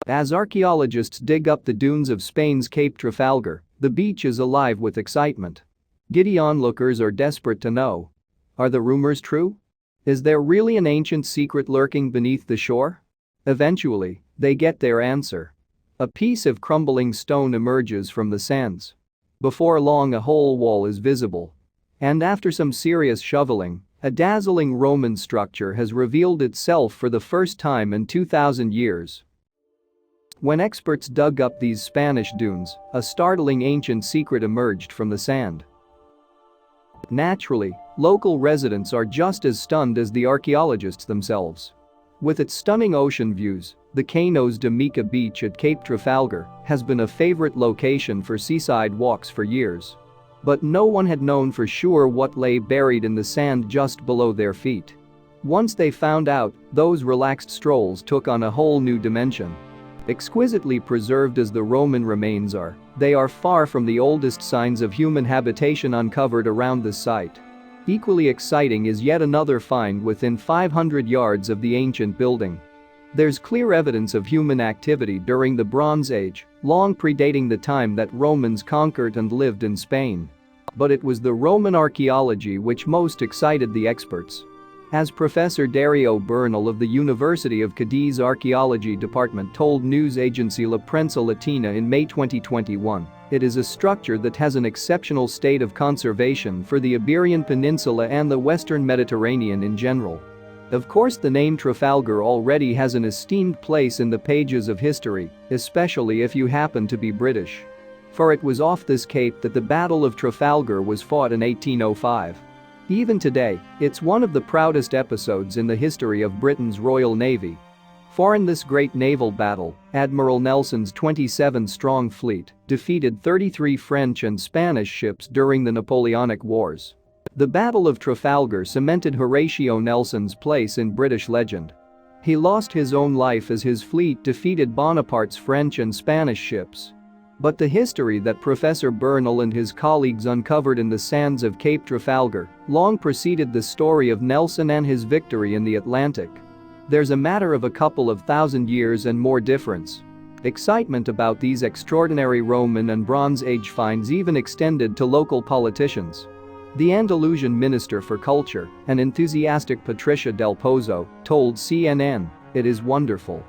As archaeologists dig up the dunes of Spain's Cape Trafalgar, the beach is alive with excitement. Giddy onlookers are desperate to know. Are the rumors true? Is there really an ancient secret lurking beneath the shore? Eventually, they get their answer. A piece of crumbling stone emerges from the sands. Before long, a whole wall is visible. And after some serious shoveling, a dazzling Roman structure has revealed itself for the first time in 2,000 years. When experts dug up these Spanish dunes, a startling ancient secret emerged from the sand. Naturally, local residents are just as stunned as the archaeologists themselves. With its stunning ocean views, the Canos de Mica beach at Cape Trafalgar has been a favorite location for seaside walks for years. But no one had known for sure what lay buried in the sand just below their feet. Once they found out, those relaxed strolls took on a whole new dimension. Exquisitely preserved as the Roman remains are, they are far from the oldest signs of human habitation uncovered around the site. Equally exciting is yet another find within 500 yards of the ancient building. There's clear evidence of human activity during the Bronze Age, long predating the time that Romans conquered and lived in Spain. But it was the Roman archaeology which most excited the experts. As Professor Dario Bernal of the University of Cadiz Archaeology Department told news agency La Prensa Latina in May 2021, it is a structure that has an exceptional state of conservation for the Iberian Peninsula and the Western Mediterranean in general. Of course, the name Trafalgar already has an esteemed place in the pages of history, especially if you happen to be British. For it was off this cape that the Battle of Trafalgar was fought in 1805. Even today, it's one of the proudest episodes in the history of Britain's Royal Navy. For in this great naval battle, Admiral Nelson's 27-strong fleet defeated 33 French and Spanish ships during the Napoleonic Wars. The Battle of Trafalgar cemented Horatio Nelson's place in British legend. He lost his own life as his fleet defeated Bonaparte's French and Spanish ships. But the history that Professor Bernal and his colleagues uncovered in the sands of Cape Trafalgar long preceded the story of Nelson and his victory in the Atlantic. There's a matter of a couple of thousand years and more difference. Excitement about these extraordinary Roman and Bronze Age finds even extended to local politicians. The Andalusian Minister for Culture, an enthusiastic Patricia Del Pozo, told CNN, "It is wonderful."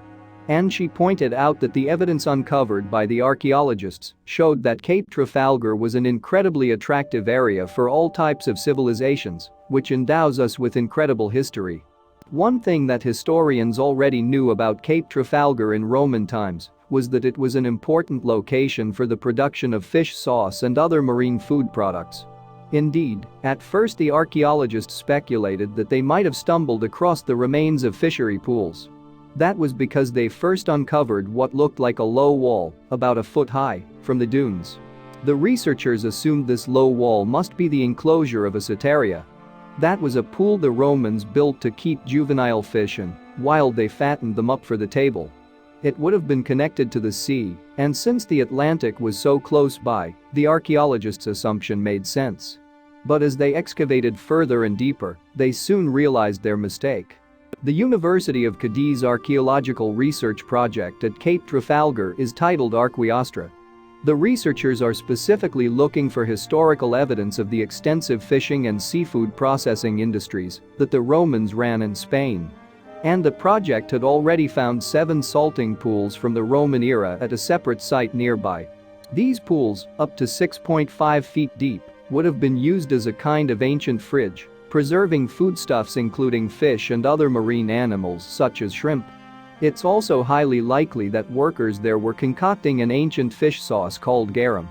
And she pointed out that the evidence uncovered by the archaeologists showed that Cape Trafalgar was an incredibly attractive area for all types of civilizations, which endows us with incredible history. One thing that historians already knew about Cape Trafalgar in Roman times was that it was an important location for the production of fish sauce and other marine food products. Indeed, at first the archaeologists speculated that they might have stumbled across the remains of fishery pools. That was because they first uncovered what looked like a low wall, about a foot high, from the dunes. The researchers assumed this low wall must be the enclosure of a cetteria. That was a pool the Romans built to keep juvenile fish in, while they fattened them up for the table. It would have been connected to the sea, and since the Atlantic was so close by, the archaeologists' assumption made sense. But as they excavated further and deeper, they soon realized their mistake. The University of Cadiz Archaeological Research Project at Cape Trafalgar is titled Archaeologists. The researchers are specifically looking for historical evidence of the extensive fishing and seafood processing industries that the Romans ran in Spain. And the project had already found 7 salting pools from the Roman era at a separate site nearby. These pools, up to 6.5 feet deep, would have been used as a kind of ancient fridge, preserving foodstuffs including fish and other marine animals such as shrimp. It's also highly likely that workers there were concocting an ancient fish sauce called garum.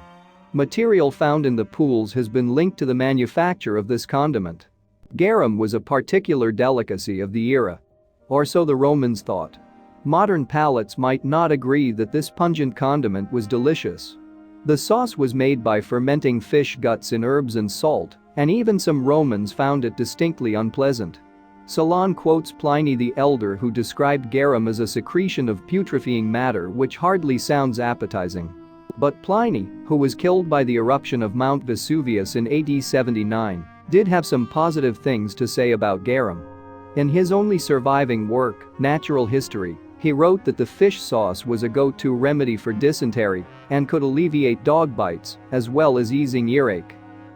Material found in the pools has been linked to the manufacture of this condiment. Garum was a particular delicacy of the era. Or so the Romans thought. Modern palates might not agree that this pungent condiment was delicious. The sauce was made by fermenting fish guts in herbs and salt, and even some Romans found it distinctly unpleasant. Solon quotes Pliny the Elder, who described garum as a secretion of putrefying matter which hardly sounds appetizing. But Pliny, who was killed by the eruption of Mount Vesuvius in AD 79, did have some positive things to say about garum. In his only surviving work, Natural History, He wrote that the fish sauce was a go-to remedy for dysentery and could alleviate dog bites as well as easing earache.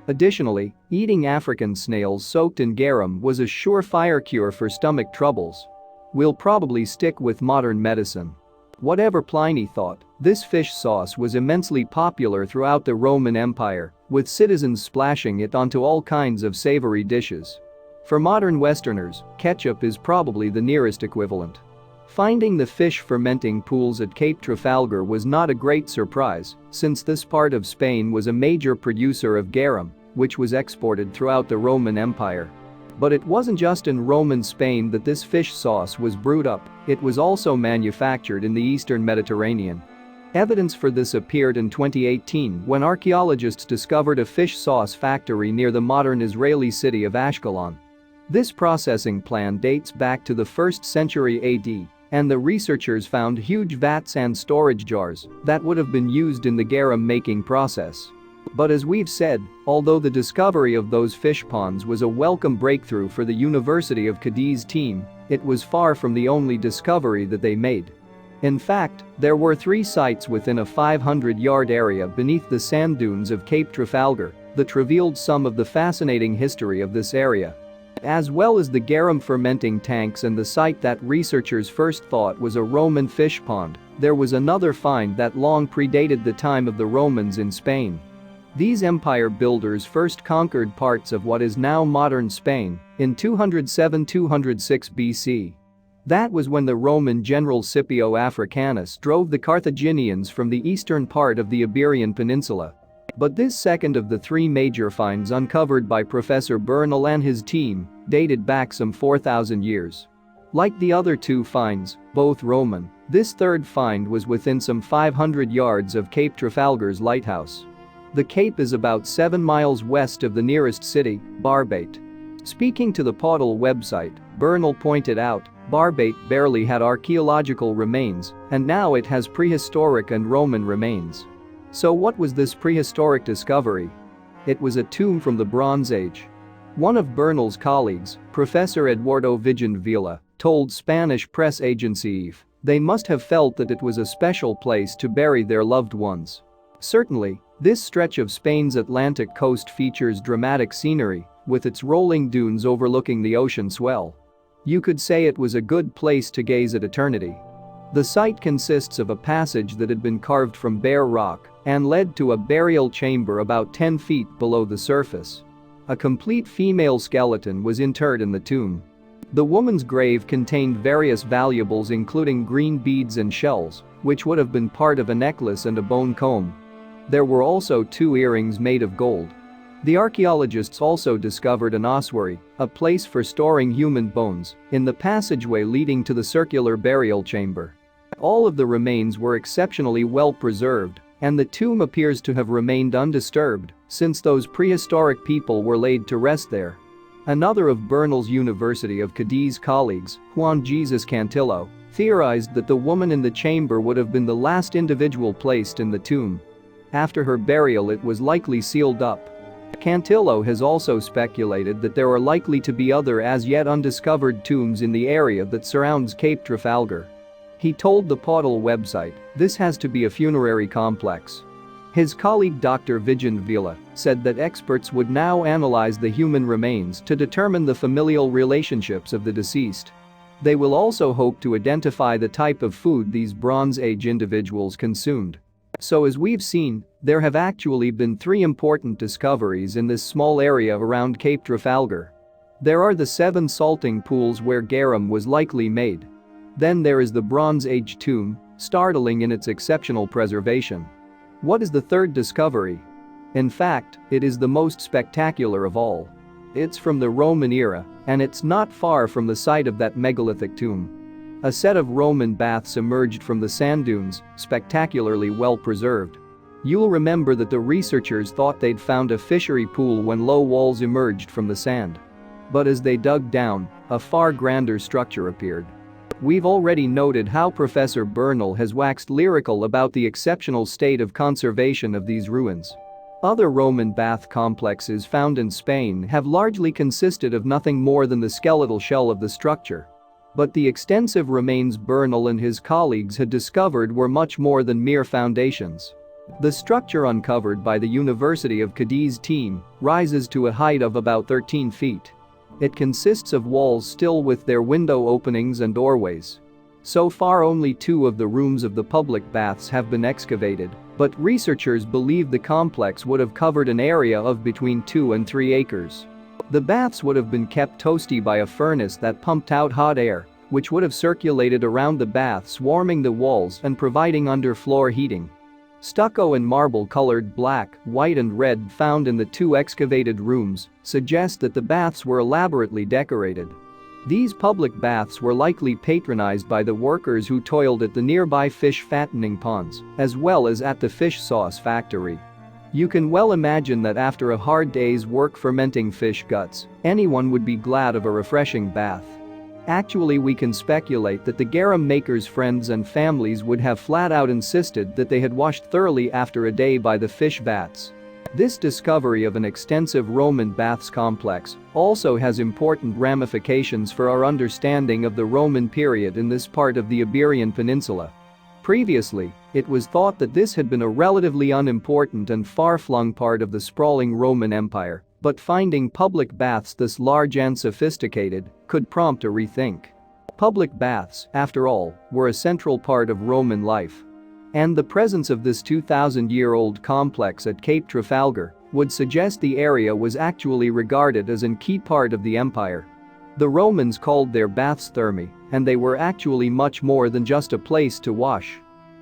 Additionally, eating African snails soaked in garum was a surefire cure for stomach troubles. We'll probably stick with modern medicine. Whatever Pliny thought, this fish sauce was immensely popular throughout the Roman Empire, with citizens splashing it onto all kinds of savory dishes. For modern Westerners, ketchup is probably the nearest equivalent. Finding the fish fermenting pools at Cape Trafalgar was not a great surprise, since this part of Spain was a major producer of garum, which was exported throughout the Roman Empire. But it wasn't just in Roman Spain that this fish sauce was brewed up, it was also manufactured in the eastern Mediterranean. Evidence for this appeared in 2018 when archaeologists discovered a fish sauce factory near the modern Israeli city of Ashkelon. This processing plant dates back to the 1st century AD, and the researchers found huge vats and storage jars that would have been used in the garum making process. But as we've said, although the discovery of those fish ponds was a welcome breakthrough for the University of Giddy's team, it was far from the only discovery that they made. In fact, there were 3 sites within a 500-yard area beneath the sand dunes of Cape Trafalgar that revealed some of the fascinating history of this area. As well as the garum fermenting tanks and the site that researchers first thought was a Roman fish pond, there was another find that long predated the time of the Romans in Spain. These empire builders first conquered parts of what is now modern Spain in 207–206 BC. That was when the Roman general Scipio Africanus drove the Carthaginians from the eastern part of the Iberian Peninsula. But this second of the 3 major finds uncovered by Professor Bernal and his team dated back some 4,000 years. Like the other 2 finds, both Roman, this third find was within some 500 yards of Cape Trafalgar's lighthouse. The cape is about 7 miles west of the nearest city, Barbate. Speaking to the Podal website, Bernal pointed out, Barbate barely had archaeological remains, and now it has prehistoric and Roman remains. So what was this prehistoric discovery? It was a tomb from the Bronze Age. One of Bernal's colleagues, Professor Eduardo Villanueva, told Spanish press agency EFE they must have felt that it was a special place to bury their loved ones. Certainly, this stretch of Spain's Atlantic coast features dramatic scenery, with its rolling dunes overlooking the ocean swell. You could say it was a good place to gaze at eternity. The site consists of a passage that had been carved from bare rock and led to a burial chamber about 10 feet below the surface. A complete female skeleton was interred in the tomb. The woman's grave contained various valuables including green beads and shells, which would have been part of a necklace and a bone comb. There were also 2 earrings made of gold. The archaeologists also discovered an ossuary, a place for storing human bones, in the passageway leading to the circular burial chamber. All of the remains were exceptionally well preserved, and the tomb appears to have remained undisturbed since those prehistoric people were laid to rest there. Another of Bernal's University of Cadiz colleagues, Juan Jesus Cantillo, theorized that the woman in the chamber would have been the last individual placed in the tomb. After her burial, it was likely sealed up. Cantillo has also speculated that there are likely to be other as yet undiscovered tombs in the area that surrounds Cape Trafalgar. He told the Podal website, this has to be a funerary complex. His colleague Dr. Villanueva said that experts would now analyze the human remains to determine the familial relationships of the deceased. They will also hope to identify the type of food these Bronze Age individuals consumed. So as we've seen, there have actually been 3 important discoveries in this small area around Cape Trafalgar. There are the 7 salting pools where garum was likely made. Then there is the Bronze Age tomb, startling in its exceptional preservation. What is the third discovery? In fact, it is the most spectacular of all. It's from the Roman era, and it's not far from the site of that megalithic tomb. A set of Roman baths emerged from the sand dunes, spectacularly well preserved. You'll remember that the researchers thought they'd found a fishery pool when low walls emerged from the sand. But as they dug down, a far grander structure appeared. We've already noted how Professor Bernal has waxed lyrical about the exceptional state of conservation of these ruins. Other Roman bath complexes found in Spain have largely consisted of nothing more than the skeletal shell of the structure. But the extensive remains Bernal and his colleagues had discovered were much more than mere foundations. The structure uncovered by the University of Cadiz team rises to a height of about 13 feet. It consists of walls still with their window openings and doorways. So far only 2 of the rooms of the public baths have been excavated, but researchers believe the complex would have covered an area of between 2 and 3 acres. The baths would have been kept toasty by a furnace that pumped out hot air, which would have circulated around the baths, warming the walls and providing underfloor heating. Stucco and marble-colored black, white and red found in the 2 excavated rooms suggest that the baths were elaborately decorated. These public baths were likely patronized by the workers who toiled at the nearby fish fattening ponds, as well as at the fish sauce factory. You can well imagine that after a hard day's work fermenting fish guts, anyone would be glad of a refreshing bath. Actually, we can speculate that the garum makers' friends and families would have flat out insisted that they had washed thoroughly after a day by the fish vats. This discovery of an extensive Roman baths complex also has important ramifications for our understanding of the Roman period in this part of the Iberian Peninsula. Previously, it was thought that this had been a relatively unimportant and far-flung part of the sprawling Roman Empire, but finding public baths this large and sophisticated could prompt a rethink. Public baths, after all, were a central part of Roman life. And the presence of this 2,000-year-old complex at Cape Trafalgar would suggest the area was actually regarded as a key part of the empire. The Romans called their baths thermae, and they were actually much more than just a place to wash.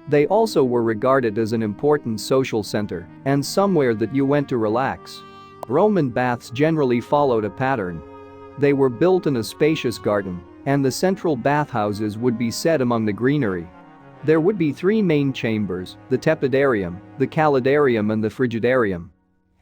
They also were regarded as an important social center and somewhere that you went to relax. Roman baths generally followed a pattern. They were built in a spacious garden, and the central bathhouses would be set among the greenery. There would be 3 main chambers, the tepidarium, the calidarium and the frigidarium.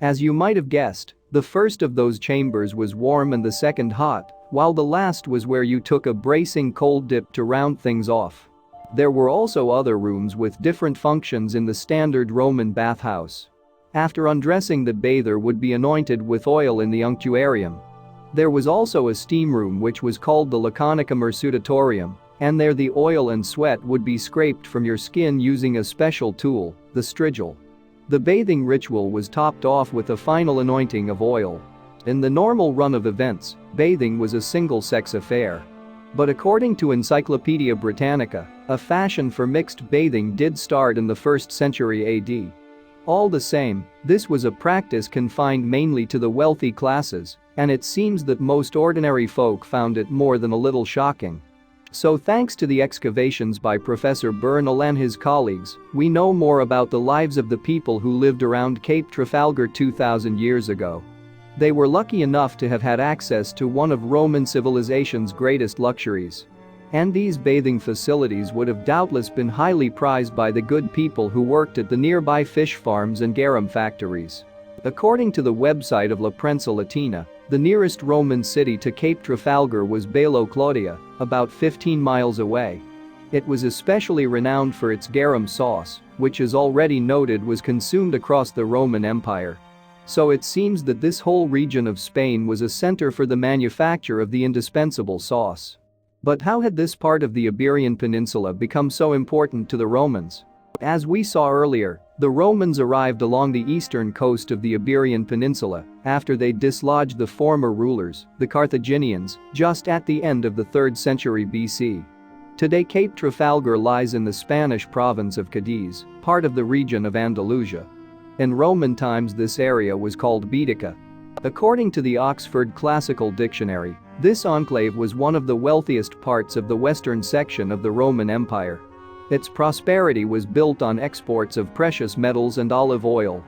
As you might have guessed, the first of those chambers was warm and the second hot, while the last was where you took a bracing cold dip to round things off. There were also other rooms with different functions in the standard Roman bathhouse. After undressing, the bather would be anointed with oil in the unctuarium. There was also a steam room which was called the laconicum or sudatorium, and there the oil and sweat would be scraped from your skin using a special tool, the strigil. The bathing ritual was topped off with a final anointing of oil. In the normal run of events, bathing was a single-sex affair. But according to Encyclopedia Britannica, a fashion for mixed bathing did start in the 1st century AD. All the same, this was a practice confined mainly to the wealthy classes, and it seems that most ordinary folk found it more than a little shocking. So thanks to the excavations by Professor Bernal and his colleagues, we know more about the lives of the people who lived around Cape Trafalgar 2,000 years ago. They were lucky enough to have had access to one of Roman civilization's greatest luxuries. And these bathing facilities would have doubtless been highly prized by the good people who worked at the nearby fish farms and garum factories. According to the website of La Prensa Latina, the nearest Roman city to Cape Trafalgar was Bailo Claudia, about 15 miles away. It was especially renowned for its garum sauce, which as already noted was consumed across the Roman Empire. So it seems that this whole region of Spain was a center for the manufacture of the indispensable sauce. But how had this part of the Iberian Peninsula become so important to the Romans? As we saw earlier, the Romans arrived along the eastern coast of the Iberian Peninsula after they dislodged the former rulers, the Carthaginians, just at the end of the 3rd century BC. Today Cape Trafalgar lies in the Spanish province of Cadiz, part of the region of Andalusia. In Roman times this area was called Baetica. According to the Oxford Classical Dictionary, this enclave was one of the wealthiest parts of the western section of the Roman Empire. Its prosperity was built on exports of precious metals and olive oil.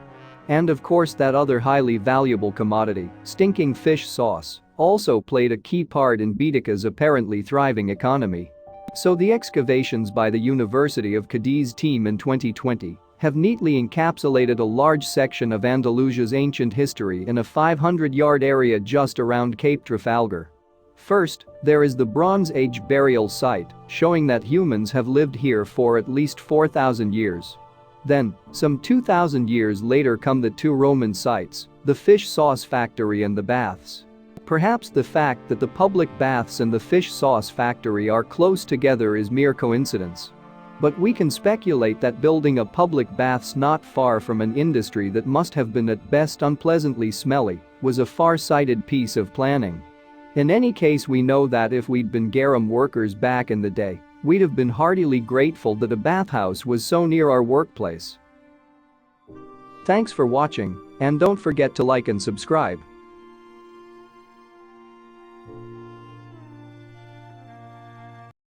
And of course that other highly valuable commodity, stinking fish sauce, also played a key part in Baetica's apparently thriving economy. So the excavations by the University of Cadiz team in 2020 have neatly encapsulated a large section of Andalusia's ancient history in a 500-yard area just around Cape Trafalgar. First, there is the Bronze Age burial site, showing that humans have lived here for at least 4,000 years. Then, some 2,000 years later come the 2 Roman sites, the fish sauce factory and the baths. Perhaps the fact that the public baths and the fish sauce factory are close together is mere coincidence. But we can speculate that building a public baths not far from an industry that must have been at best unpleasantly smelly was a far-sighted piece of planning. In any case, we know that if we'd been garum workers back in the day, we'd have been heartily grateful that a bathhouse was so near our workplace. Thanks for watching, and don't forget to like and subscribe.